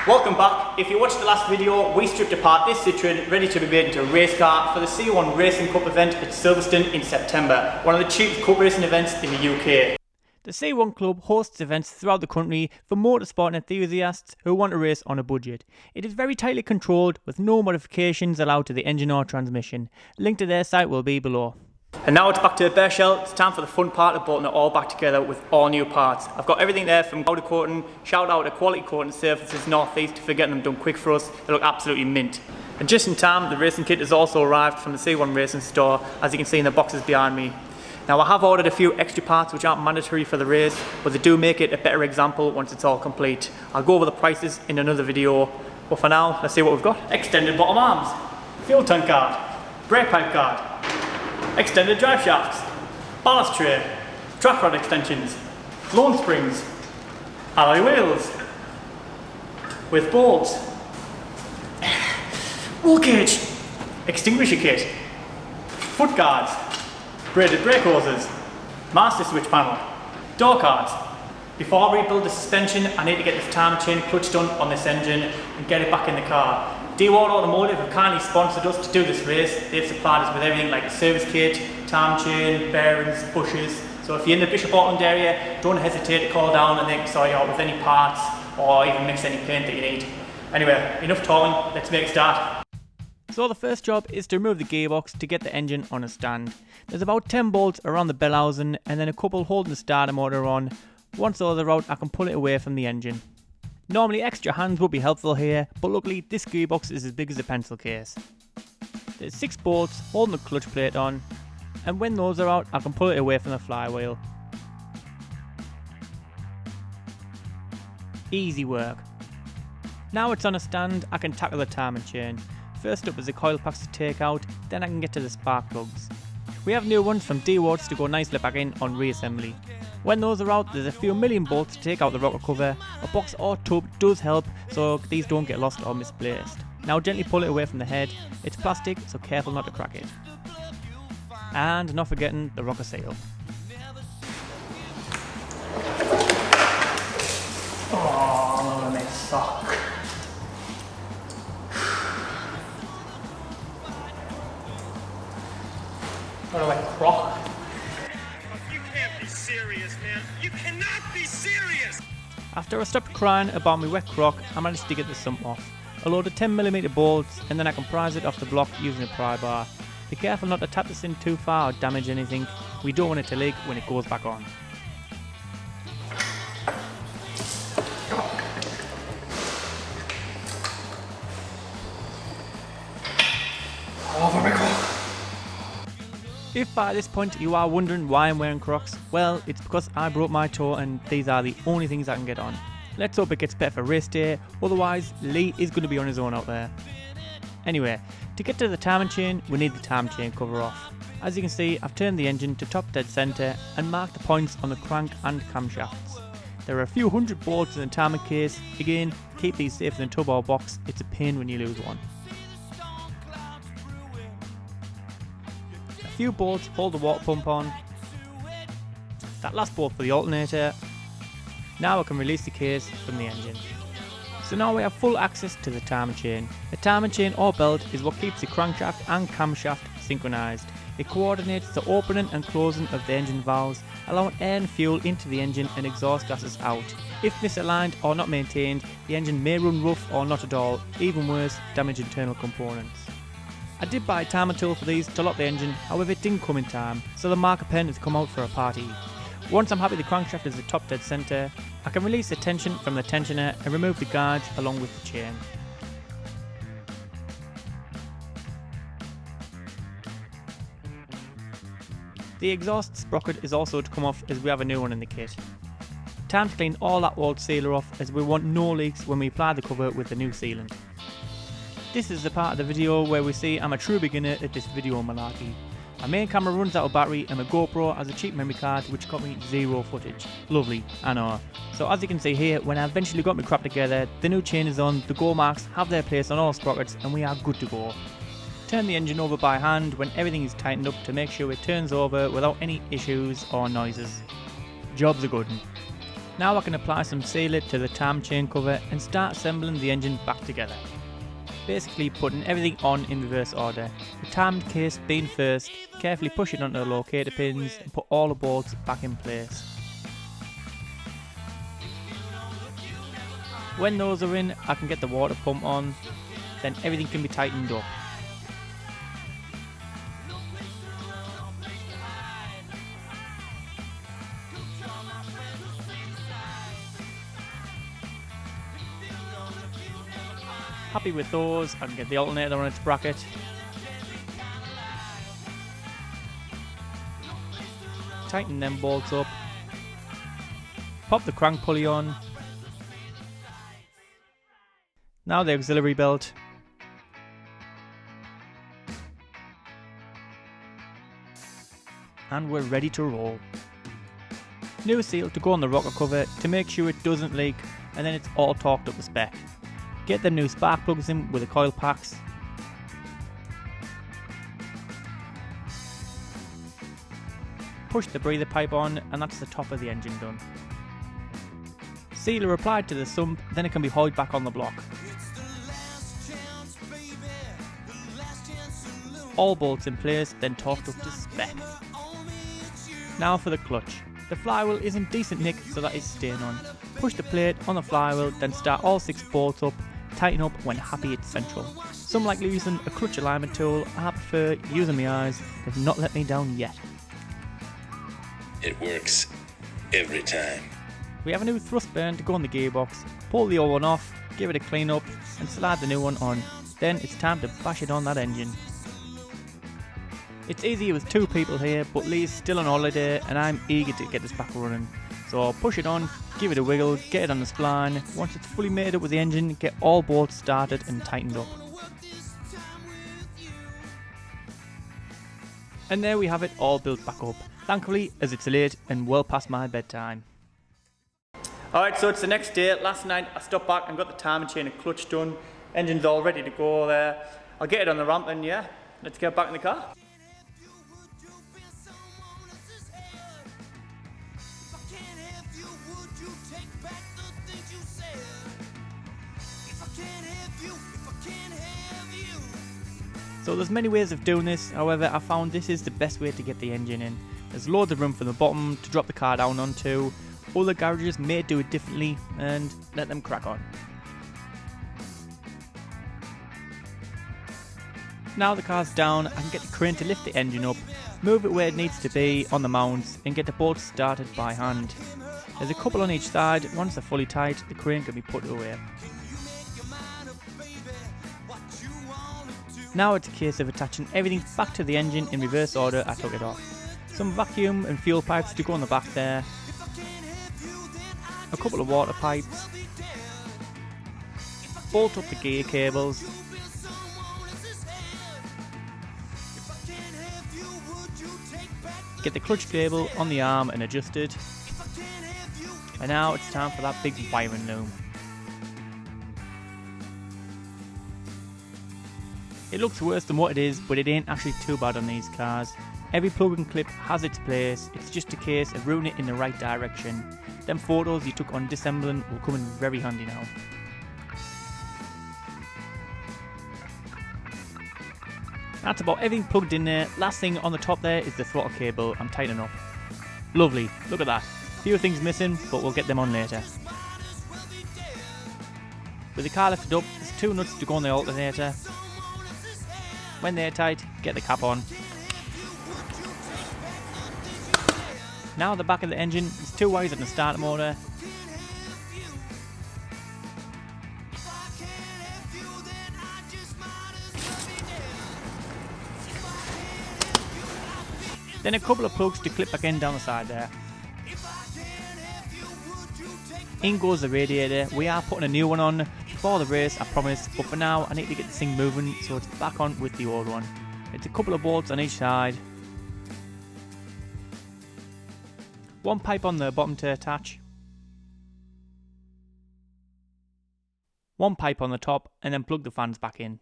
Welcome back. If you watched the last video, we stripped apart this Citroen ready to be made into a race car for the C1 Racing Cup event at Silverstone in September, one of the cheapest cup racing events in the UK. The C1 Club hosts events throughout the country for motorsport enthusiasts who want to race on a budget. It is very tightly controlled with no modifications allowed to the engine or transmission. Link to their site will be below. And now it's back to the bare shell. It's time for the fun part of bolting it all back together with all new parts. I've got everything there from powder coating, shout out to Quality Coating Surfaces North East for getting them done quick for us. They look absolutely mint. And just in time, the racing kit has also arrived from the C1 Racing store, as you can see in the boxes behind me. Now I have ordered a few extra parts which aren't mandatory for the race, but they do make it a better example once it's all complete. I'll go over the prices in another video, but for now, let's see what we've got. Extended bottom arms, fuel tank guard, brake pipe guard, extended drive shafts, ballast tray, track rod extensions, lawn springs, alloy wheels with bolts, roll cage, extinguisher kit, foot guards, braided brake hoses, master switch panel, door cards. Before I rebuild the suspension, I need to get this time chain clutch done on this engine and get it back in the car. D.WARD Automotive have kindly sponsored us to do this race. They've supplied us with everything like a service kit, time chain, bearings, bushes. So if you're in the Bishop Auckland area, don't hesitate to call down and they can sort you out with any parts or even mix any paint that you need. Anyway, enough talking, let's make a start. So the first job is to remove the gearbox to get the engine on a stand. There's about 10 bolts around the bell housing and then a couple holding the starter motor on. Once those are out, I can pull it away from the engine. Normally extra hands would be helpful here, but luckily this gearbox is as big as a pencil case. There's 6 bolts holding the clutch plate on, and when those are out I can pull it away from the flywheel. Easy work. Now it's on a stand, I can tackle the timing chain. First up is the coil packs to take out, then I can get to the spark plugs. We have new ones from D.WARD to go nicely back in on reassembly. When those are out, there's a few million bolts to take out the rocker cover. A box or tub does help so these don't get lost or misplaced. Now gently pull it away from the head. It's plastic, so careful not to crack it. And not forgetting the rocker seal. Oh, they suck. What do I crock? You can't be serious, man. You cannot be serious! After I stopped crying about my wet crock, I managed to get the sump off. A load of 10mm bolts and then I can prise it off the block using a pry bar. Be careful not to tap this in too far or damage anything. We don't want it to leak when it goes back on. Oh, very cool. If by this point you are wondering why I'm wearing Crocs, well, it's because I broke my toe and these are the only things I can get on. Let's hope it gets better for race day, otherwise Lee is going to be on his own out there. Anyway, to get to the timing chain, we need the time chain cover off. As you can see, I've turned the engine to top dead centre and marked the points on the crank and camshafts. There are a few hundred bolts in the timing case. Again, keep these safe in the tub or box, it's a pain when you lose one. A few bolts hold the water pump on. That last bolt for the alternator. Now I can release the case from the engine. So now we have full access to the timing chain. The timing chain or belt is what keeps the crankshaft and camshaft synchronised. It coordinates the opening and closing of the engine valves, allowing air and fuel into the engine and exhaust gases out. If misaligned or not maintained, the engine may run rough or not at all, even worse, damage internal components. I did buy a timer tool for these to lock the engine, however it didn't come in time, so the marker pen has come out for a party. Once I'm happy the crankshaft is the top dead centre, I can release the tension from the tensioner and remove the gauge along with the chain. The exhaust sprocket is also to come off as we have a new one in the kit. Time to clean all that old sealer off as we want no leaks when we apply the cover with the new sealant. This is the part of the video where we see I'm a true beginner at this video malarkey. My main camera runs out of battery and my GoPro has a cheap memory card which got me 0 footage. Lovely, I know. So as you can see here, when I eventually got my crap together, the new chain is on, the go marks have their place on all sprockets and we are good to go. Turn the engine over by hand when everything is tightened up to make sure it turns over without any issues or noises. Job's a good one. Now I can apply some sealer to the time chain cover and start assembling the engine back together. Basically putting everything on in reverse order, the timed case being first, carefully push it onto the locator pins and put all the bolts back in place. When those are in, I can get the water pump on, then everything can be tightened up. Happy with those, I can get the alternator on its bracket. Tighten them bolts up. Pop the crank pulley on. Now the auxiliary belt. And we're ready to roll. New seal to go on the rocker cover to make sure it doesn't leak, and then it's all torqued up to spec. Get the new spark plugs in with the coil packs. Push the breather pipe on, and that's the top of the engine done. Sealer applied to the sump, then it can be hauled back on the block. All bolts in place, then torqued up to spec. Now for the clutch. The flywheel is in decent nick, so that is staying on. Push the plate on the flywheel, then start all 6 bolts up. Tighten up when happy it's central. Some like using a clutch alignment tool. I prefer using my eyes. They've not let me down yet. It works every time. We have a new thrust burn to go on the gearbox. Pull the old one off, give it a clean up and slide the new one on. Then it's time to bash it on that engine. It's easier with 2 people here, but Lee's still on holiday and I'm eager to get this back running. So I'll push it on, give it a wiggle, get it on the spline. Once it's fully made up with the engine, get all bolts started and tightened up. And there we have it all built back up. Thankfully, as it's late and well past my bedtime. Alright, so it's the next day. Last night I stopped back and got the timing chain and clutch done. Engine's all ready to go there. I'll get it on the ramp and yeah, let's get back in the car. So there's many ways of doing this, however I found this is the best way to get the engine in. There's loads of room from the bottom to drop the car down onto. Other garages may do it differently and let them crack on. Now the car's down, I can get the crane to lift the engine up, move it where it needs to be on the mounts and get the bolts started by hand. There's a couple on each side. Once they're fully tight, the crane can be put away. Now it's a case of attaching everything back to the engine in reverse order I took it off. Some vacuum and fuel pipes to go on the back there. A couple of water pipes. Bolt up the gear cables. Get the clutch cable on the arm and adjusted. And now it's time for that big wiring loom. It looks worse than what it is, but it ain't actually too bad on these cars. Every plug and clip has its place, it's just a case of routing it in the right direction. Them photos you took on disassembling will come in very handy now. That's about everything plugged in there. Last thing on the top there is the throttle cable I'm tightening up. Lovely, look at that. Few things missing, but we'll get them on later. With the car lifted up, there's 2 nuts to go on the alternator. When they're tight, get the cap on. Now at the back of the engine, there's 2 wires on the starter motor. Then a couple of plugs to clip back in down the side there. In goes the radiator. We are putting a new one on before the race, I promise, but for now I need to get this thing moving so it's back on with the old one. It's a couple of bolts on each side. 1 pipe on the bottom to attach. 1 pipe on the top, and then plug the fans back in.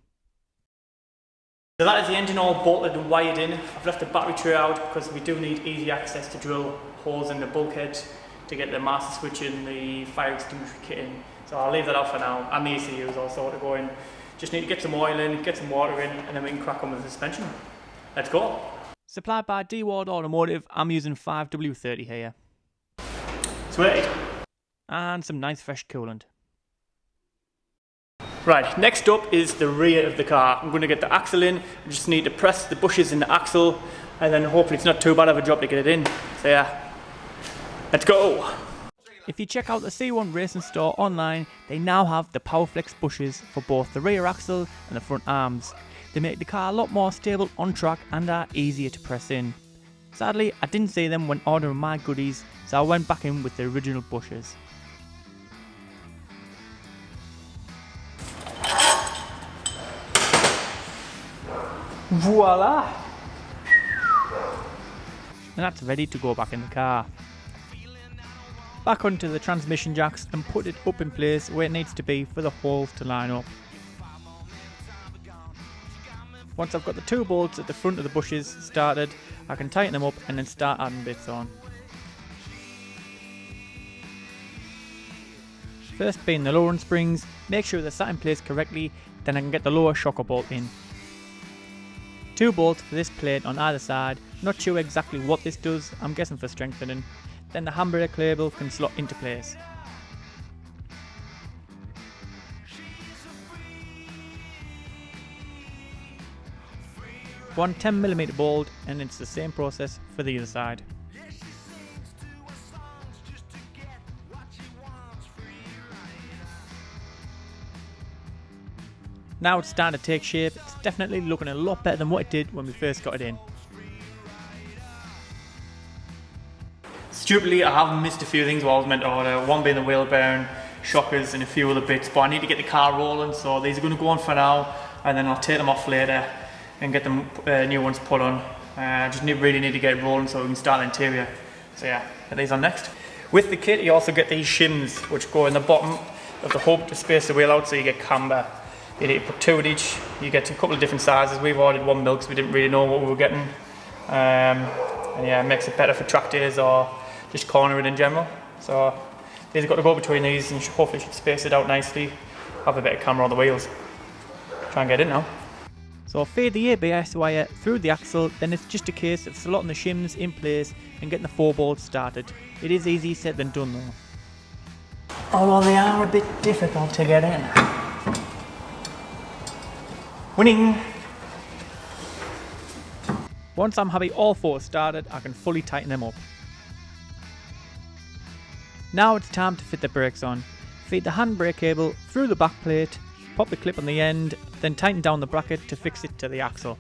So that is the engine all bolted and wired in. I've left the battery tray out because we do need easy access to drill holes in the bulkhead. to get the master switch in, the fire extinguisher kit in. So I'll leave that out for now, and the ECU is also to go in. Just need to get some oil in, get some water in, and then we can crack on with the suspension. Let's go. Supplied by D.WARD Automotive, I'm using 5W30 here. Sweet. And some nice fresh coolant. Right, next up is the rear of the car. I'm going to get the axle in. I just need to press the bushes in the axle, and then hopefully it's not too bad of a job to get it in. So yeah, let's go. If you check out the C1 Racing store online, they now have the PowerFlex bushes for both the rear axle and the front arms. They make the car a lot more stable on track and are easier to press in. Sadly, I didn't see them when ordering my goodies, so I went back in with the original bushes. Voila! And that's ready to go back in the car. Back onto the transmission jacks and put it up in place where it needs to be for the holes to line up. Once I've got the 2 bolts at the front of the bushes started, I can tighten them up and then start adding bits on. First being the lowering springs, make sure they're sat in place correctly, then I can get the lower shocker bolt in. 2 bolts for this plate on either side, not sure exactly what this does, I'm guessing for strengthening. Then the handbrake label can slot into place. One 10mm bolt, and it's the same process for the other side. Now it's starting to take shape. It's definitely looking a lot better than what it did when we first got it in. Stupidly, I have missed a few things while I was meant to order, one being the wheel bearing, shockers and a few other bits, but I need to get the car rolling, so these are going to go on for now, and then I'll take them off later and get them new ones put on. Just really need to get it rolling so we can start the interior. So yeah, get these on next. With the kit you also get these shims which go in the bottom of the hub to space the wheel out so you get camber. You need to put 2 at each, you get a couple of different sizes. We've ordered 1 mil because we didn't really know what we were getting. And yeah, it makes it better for track days or just cornering in general. So these have got to go between these and hopefully should space it out nicely. Have a bit of camber on the wheels. Try and get in now. So feed the ABS wire through the axle, then it's just a case of slotting the shims in place and getting the 4 bolts started. It is easier said than done though. Although they are a bit difficult to get in. Winning! Once I'm happy all 4 started, I can fully tighten them up. Now it's time to fit the brakes on. Feed the handbrake cable through the back plate, pop the clip on the end, then tighten down the bracket to fix it to the axle.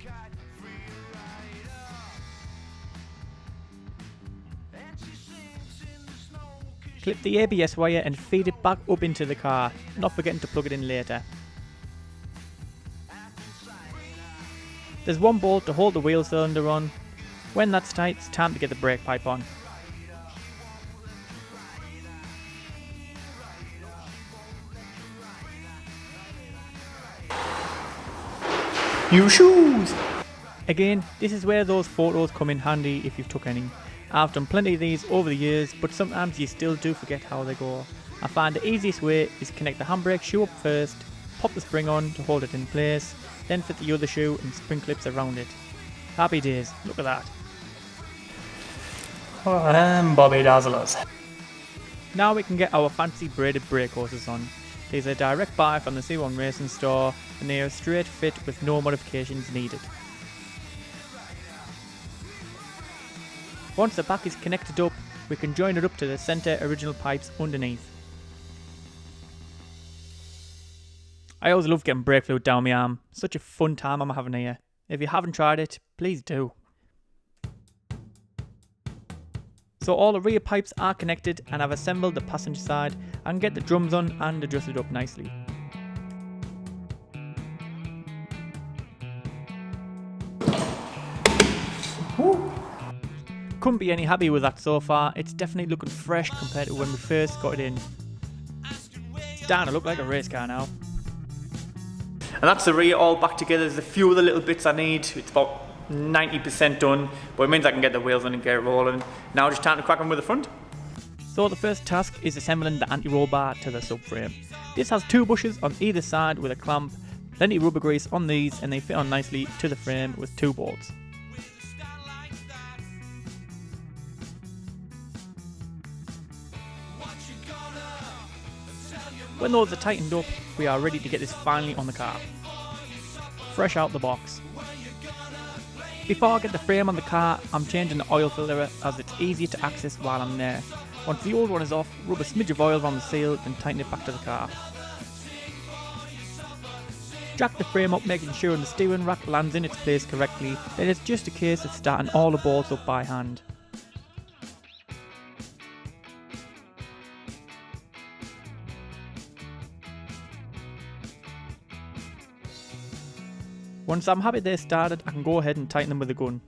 Clip the ABS wire and feed it back up into the car, not forgetting to plug it in later. There's 1 bolt to hold the wheel cylinder on. When that's tight, it's time to get the brake pipe on. New shoes! Again, this is where those photos come in handy if you've took any. I've done plenty of these over the years, but sometimes you still do forget how they go. I find the easiest way is connect the handbrake shoe up first, pop the spring on to hold it in place, then fit the other shoe and spring clips around it. Happy days, look at that. Bobby Dazzlers. Now we can get our fancy braided brake hoses on. These are direct buy from the C1 Racing store and they are a straight fit with no modifications needed. Once the back is connected up, we can join it up to the centre original pipes underneath. I always love getting brake fluid down my arm. Such a fun time I'm having here. If you haven't tried it, please do. So all the rear pipes are connected and I've assembled the passenger side and get the drums on and adjust it up nicely. Woo. Couldn't be any happier with that so far. It's definitely looking fresh compared to when we first got it in. It's starting to look like a race car now. And that's the rear all back together. There's a few other little bits I need. It's about 90% done, but it means I can get the wheels on and get it rolling. Now just time to crack on with the front. So the first task is assembling the anti-roll bar to the subframe. This has 2 bushes on either side with a clamp, plenty of rubber grease on these, and they fit on nicely to the frame with 2 bolts. When those are tightened up, we are ready to get this finally on the car. Fresh out the box. Before I get the frame on the car, I'm changing the oil filter as it's easier to access while I'm there. Once the old one is off, rub a smidge of oil on the seal, then tighten it back to the car. Jack the frame up, making sure the steering rack lands in its place correctly, then it's just a case of starting all the bolts up by hand. Once I'm happy they're started, I can go ahead and tighten them with a gun.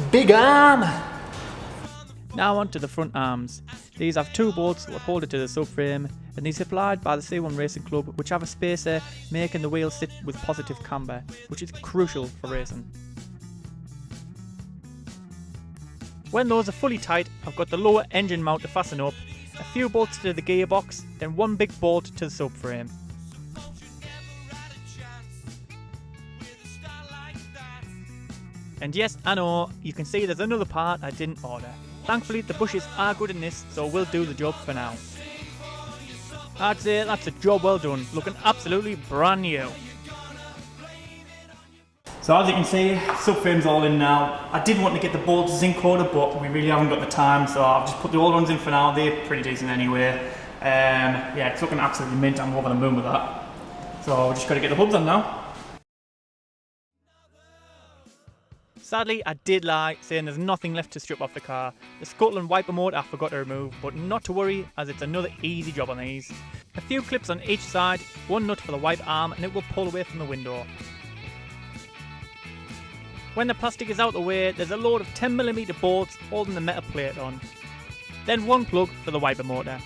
Big arm! Now onto the front arms. These have 2 bolts that hold it to the subframe, and these are supplied by the C1 Racing Club, which have a spacer making the wheels sit with positive camber, which is crucial for racing. When those are fully tight, I've got the lower engine mount to fasten up, a few bolts to the gearbox, then 1 big bolt to the subframe. And yes, I know, you can see there's another part I didn't order. Thankfully the bushes are good in this, so we'll do the job for now. I'd say that's a job well done, looking absolutely brand new. So as you can see, subframe's all in now. I did want to get the bolts zinc coated, but we really haven't got the time, so I've just put the old ones in for now. They're pretty decent anyway. Yeah, it's looking absolutely mint. I'm over the moon with that. So we just got to get the hubs on now. Sadly, I did lie, saying there's nothing left to strip off the car. The scuttle and wiper motor I forgot to remove, but not to worry, as it's another easy job on these. A few clips on each side, 1 nut for the wiper arm, and it will pull away from the window. When the plastic is out the way, there's a load of 10mm bolts holding the metal plate on. Then 1 plug for the wiper motor.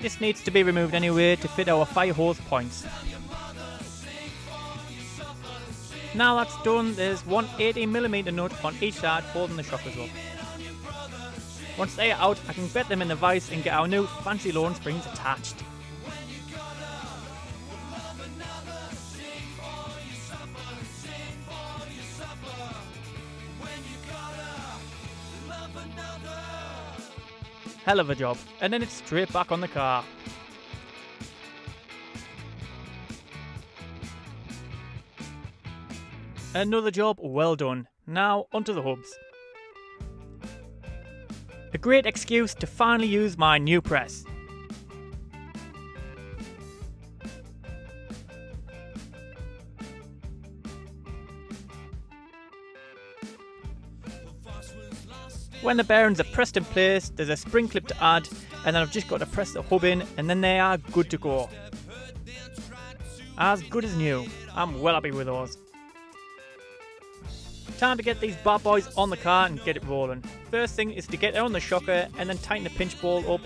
This needs to be removed anyway to fit our fire hose points. Now that's done, there's 1 18mm nut on each side holding the shockers up. Once they are out, I can bet them in the vise and get our new fancy lawn springs attached. Hell of a job, and then it's straight back on the car. Another job well done. Now onto the hubs. A great excuse to finally use my new press. When the bearings are pressed in place, there's a spring clip to add, and then I've just got to press the hub in, and then they are good to go. As good as new. I'm well happy with those. Time to get these bad boys on the car and get it rolling. First thing is to get it on the shocker and then tighten the pinch ball up.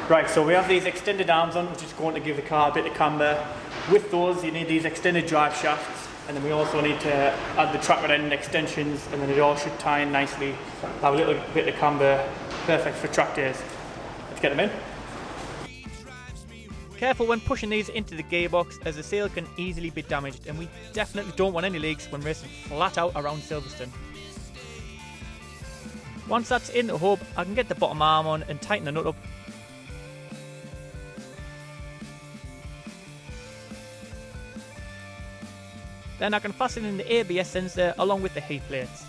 Right, so we have these extended arms on, which is going to give the car a bit of camber. With those, you need these extended drive shafts, and then we also need to add the tracker end extensions, and then it all should tie in nicely. Have a little bit of camber, perfect for track days. Let's get them in. Careful when pushing these into the gearbox, as the seal can easily be damaged, and we definitely don't want any leaks when racing flat out around Silverstone. Once that's in the hub, I can get the bottom arm on and tighten the nut up. Then I can fasten in the ABS sensor along with the heat plates.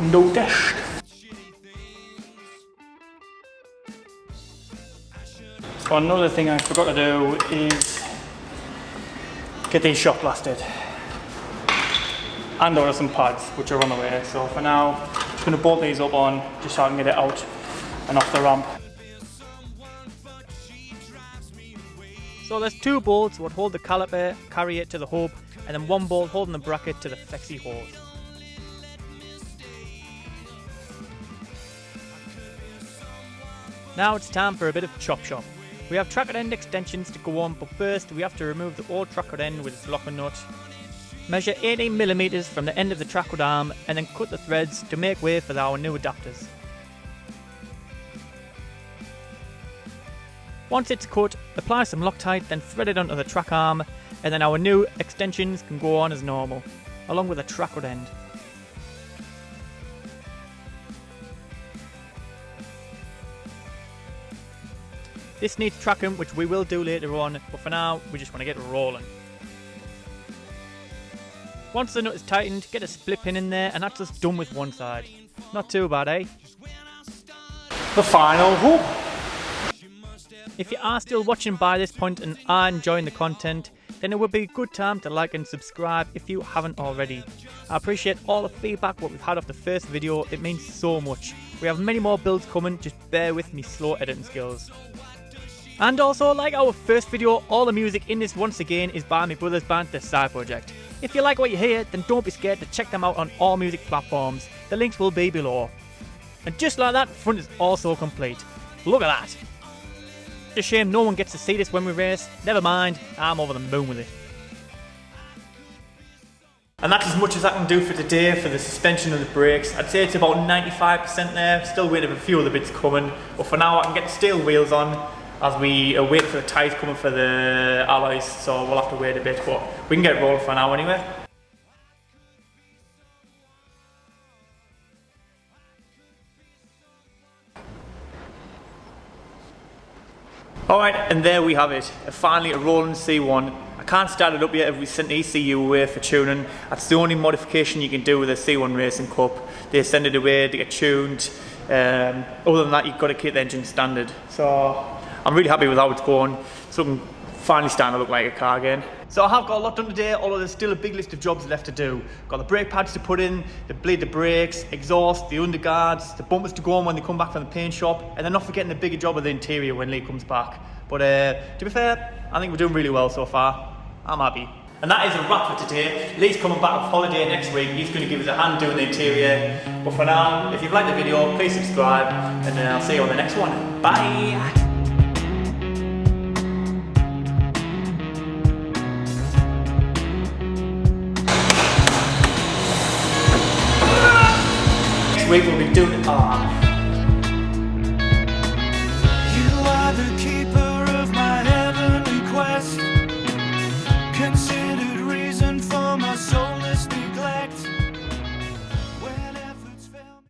No dash. So another thing I forgot to do is get these shock blasted and order some pads which are on the way. So for now, I'm just going to bolt these up on just so I can get it out and off the ramp. So there's 2 bolts that hold the caliper, carry it to the hub, and then 1 bolt holding the bracket to the flexi hose. Now it's time for a bit of chop shop. We have tracker end extensions to go on, but first we have to remove the old tracker end with its locker nut. Measure 18mm from the end of the tracker arm and then cut the threads to make way for our new adapters. Once it's cut, apply some Loctite, then thread it onto the track arm, and then our new extensions can go on as normal, along with the tracker end. This needs tracking, which we will do later on, but for now we just want to get rolling. Once the nut is tightened, get a split pin in there and that's us done with one side. Not too bad, eh? The final whoop. If you are still watching by this point and are enjoying the content, then it would be a good time to like and subscribe if you haven't already. I appreciate all the feedback what we've had off the first video, it means so much. We have many more builds coming, just bear with me slow editing skills. And also, like our first video, all the music in this once again is by my brother's band, The Side Project. If you like what you hear, then don't be scared to check them out on all music platforms. The links will be below. And just like that, the front is also complete. Look at that. It's a shame no one gets to see this when we race. Never mind, I'm over the moon with it. And that's as much as I can do for today for the suspension and the brakes. I'd say it's about 95% there. Still waiting for a few other bits coming. But for now I can get the steel wheels on as we wait for the tyres coming for the alloys. So we'll have to wait a bit, but we can get rolling for now anyway. Alright, and there we have it. Finally a rolling C1. I can't start it up yet, we sent the ECU away for tuning. That's the only modification you can do with a C1 Racing Cup. They send it away to get tuned. Other than that, you've got to keep the engine standard. So I'm really happy with how it's going. It's looking, finally starting to look like a car again. So I have got a lot done today, although there's still a big list of jobs left to do. Got the brake pads to put in, the brakes, exhaust, the underguards, the bumpers to go on when they come back from the paint shop, and then not forgetting the bigger job of the interior when Lee comes back. But to be fair, I think we're doing really well so far. I'm happy. And that is a wrap for today. Lee's coming back on holiday next week. He's going to give us a hand doing the interior. But for now, if you've liked the video, please subscribe, and I'll see you on the next one. Bye! Week we'll be doing You are the key.